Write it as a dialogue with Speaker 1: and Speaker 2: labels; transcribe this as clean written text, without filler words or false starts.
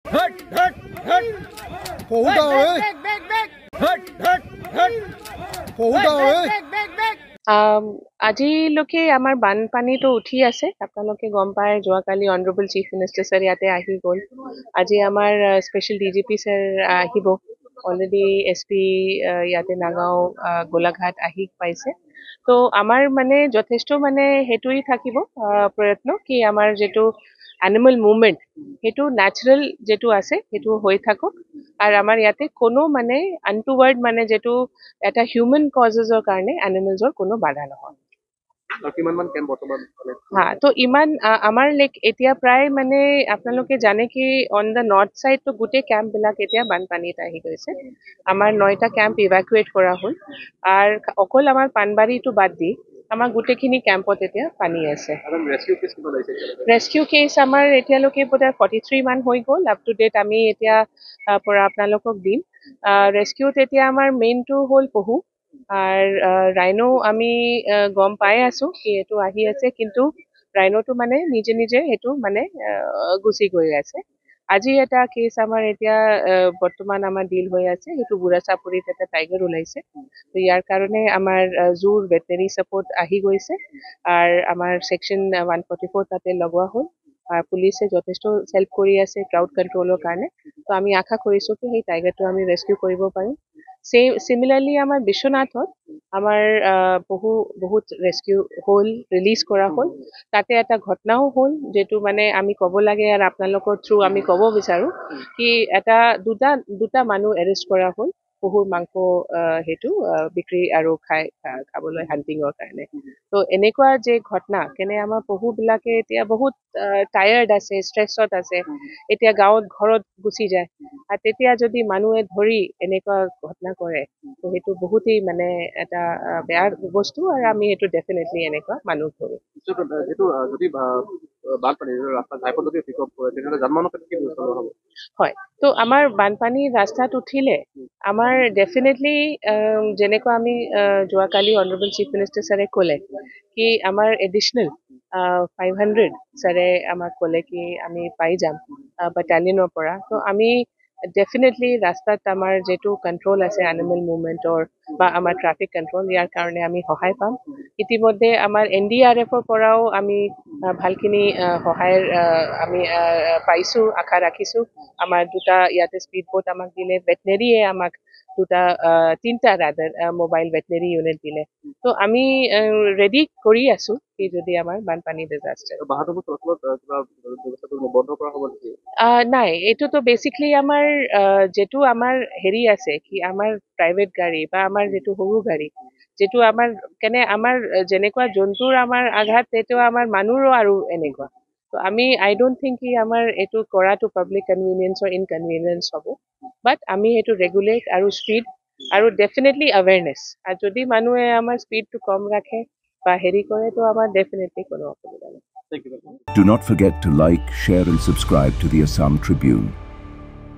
Speaker 1: हट हट हट
Speaker 2: कोहुटा होए
Speaker 1: हट हट हट
Speaker 2: कोहुटा होए
Speaker 3: আজিলৈকে আমাৰ বানপানীটো উঠি আছে। আপোনালোকে গম পায় যোৱাকালি অনাৰেবল চিফ মিনিষ্টাৰ ছাৰ ইয়াতে আহি গ'ল। আজি আমাৰ স্পেচিয়েল ডিজিপি ছাৰ আহিব। অলৰেডি SP ইয়াতে নাগাঁও গোলাঘাট আহি পাইছে। তো আমাৰ মানে যথেষ্ট মানে সেইটোৱেই থাকিব প্ৰয়ত্ন কি আমাৰ যিটো এনিমেল মুভমেণ্ট সেইটো নেচাৰেল যিটো আছে সেইটো হৈ থাকক। আৰু আমাৰ ইয়াতে কোনো মানে আনটুৱাৰ্ড মানে যিটো এটা হিউমেন কজেছৰ কাৰণে এনিমেলছৰ কোনো বাধা নহয়। তো ইমান আমাৰ লাইক এতিয়া প্ৰায় মানে আপোনালোকে জানে কি অন দ্য নৰ্থ ছাইডটো গোটেই কেম্পবিলাক এতিয়া বানপানীত আহি গৈছে। আমাৰ 9টা কেম্প ইভাকুৱেট কৰা হ'ল। আৰু অকল আমাৰ পানবাৰীটো বাদ দি আমাৰ গোটেইখিনি কেম্পত এতিয়া পানী আছে। ৰেস্কিউ কেছ আমাৰ এতিয়ালৈকে বোধহয় 43 মান হৈ গ'ল। আপ টু ডেট আমি এতিয়া পৰা আপোনালোকক দিম। ৰেস্কিউত এতিয়া আমাৰ মেইনটো হ'ল পহু আৰু ৰাইনো আমি গম পাই আছো কি এইটো আহি আছে, কিন্তু ৰাইনোটো মানে নিজে নিজে সেইটো মানে গুচি গৈ আছে। আজি এটা কেছ আমাৰ এতিয়া বৰ্তমান আমাৰ ডিল হৈ আছে, সেইটো বুঢ়া চাপৰিত এটা টাইগাৰ ওলাইছে। ইয়াৰ কাৰণে আমাৰ জুৰ ভেটেনাৰী ছাপৰ্ট আহি গৈছে আৰু আমাৰ ছেকশ্যন 144 তাতে লগোৱা হ'ল। পুলিচে যথেষ্ট হেল্প কৰি আছে ক্ৰাউড কণ্ট্ৰলৰ কাৰণে। তো আমি আশা কৰিছোঁ কি সেই টাইগাৰটো আমি ৰেস্কিউ কৰিব পাৰিম। চিমিলাৰলি আমাৰ বিশ্বনাথত আমাৰ বহুত ৰেস্কিউ হ'ল, ৰিলিজ কৰা হ'ল। তাতে এটা ঘটনাও হ'ল যিটো মানে আমি ক'ব লাগে আৰু আপোনালোকৰ থ্ৰু আমি ক'ব বিচাৰোঁ কি দুটা মানুহ এৰেষ্ট কৰা হ'ল পহুৰ মাংস সেইটো বিক্ৰী আৰু খাবলৈ হাণ্টিঙৰ কাৰণে। তো এনেকুৱা যে ঘটনা কেনে আমাৰ পহুবিলাকে এতিয়া বহুত টায়াৰ্ড আছে, ষ্ট্ৰেছত আছে, এতিয়া গাঁৱত ঘৰত গুচি যায়। আৰু তেতিয়া যদি মানুহে ধৰি এনেকুৱা ঘটনা কৰে তো সেইটো বহুতেই মানে এটা বেয়া বস্তু আৰু আমি সেইটো ডেফিনেটলি এনেকুৱা মানুহ ধৰোঁ। হয়, তো আমাৰ বানপানী ৰাস্তাত উঠিলে আমাৰ ডেফিনেটলি যেনেকুৱা আমি যোৱাকালি অনাৰেবল চিফ মিনিষ্টাৰ ছাৰে ক'লে কি আমাৰ এডিশ্যনেল 500 ছাৰে আমাক ক'লে কি আমি পাই যাম বাটালিয়নৰ পৰা। তো আমি ডেফিনেটলি ৰাস্তাত আমাৰ যিটো কণ্ট্ৰল আছে এনিমেল মুভমেণ্টৰ বা আমাৰ ট্ৰাফিক কণ্ট্ৰল, ইয়াৰ কাৰণে আমি সহায় পাম। ইতিমধ্যে আমাৰ NDRFৰ পৰাও আমি ভালখিনি সহায়ৰ আমি পাইছোঁ, আশা ৰাখিছোঁ। আমাৰ দুটা ইয়াতে স্পীড বোট আমাক দিলে, ভেটেনেৰীয়ে আমাক তিনিটা মোবাইল ভেটেনেৰী ইউনিট দিলে। তো আমি ৰেডি কৰি আছোঁ কি যদি আমাৰ বানপানী ডিজাষ্টাৰ। নাই, এইটোতো বেচিকলি আমাৰ যিটো আমাৰ হেৰি আছে কি আমাৰ প্ৰাইভেট গাড়ী বা আমাৰ যিটো সৰু গাড়ী, যিটো আমাৰ যেনেকুৱা জন্তুৰ আমাৰ আঘাত সেইটো আমাৰ মানুহৰো আৰু এনেকুৱা। তো I don't think কি আমাৰ এইটো কৰাটো পাব্লিক কনভিনিয়েন্সৰ ইনকনভিনিয়েন্স হ'ব। বাট আমি এইটো ৰেগুলেট আৰু স্পীড আৰু ডেফিনেটলি আৱেৰনেছ। আৰু যদি মানুহে আমাৰ স্পীডটো কম ৰাখে বা হেৰি কৰে তো আমাৰ ডেফিনেটলি কোনো অসুবিধা নাই।
Speaker 4: Do not forget to like, share and subscribe to the Assam Tribune.